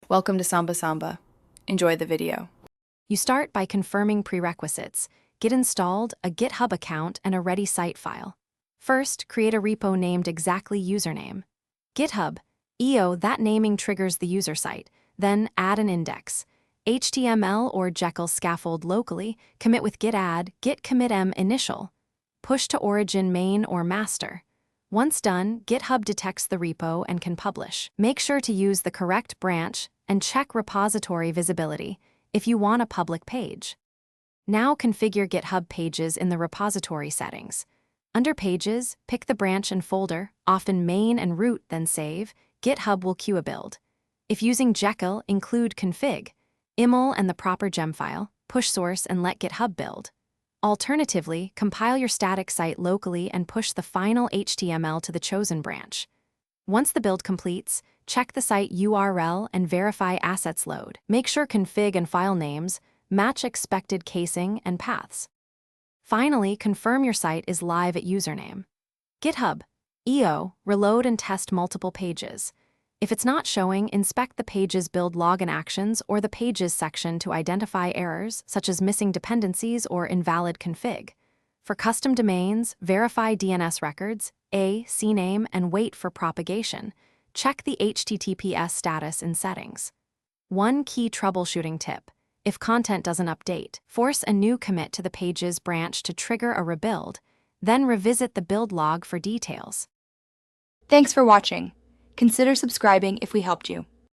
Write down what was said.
Welcome to Samba Samba. Enjoy the video. You start by confirming prerequisites. Get installed, a GitHub account, and a ready site file. First, create a repo named exactly username. GitHub, EO, that naming triggers the user site. Then add an index. HTML or Jekyll scaffold locally, commit with git add, git commit m initial. Push to origin main or master. Once done, GitHub detects the repo and can publish. Make sure to use the correct branch and check repository visibility if you want a public page. Now configure GitHub pages in the repository settings. Under Pages, pick the branch and folder, often main and root, then save. GitHub will queue a build. If using Jekyll, include config, iml and the proper gem file, push source and let GitHub build. Alternatively, compile your static site locally and push the final HTML to the chosen branch. Once the build completes, check the site URL and verify assets load. Make sure config and file names match expected casing and paths. Finally, confirm your site is live at username. GitHub, EO, reload and test multiple pages. If it's not showing, inspect the page's build login actions or the pages section to identify errors such as missing dependencies or invalid config. For custom domains, verify DNS records, CNAME, and wait for propagation. Check the HTTPS status in settings. One key troubleshooting tip: if content doesn't update, force a new commit to the page's branch to trigger a rebuild, then revisit the build log for details. Thanks for watching. Consider subscribing if we helped you.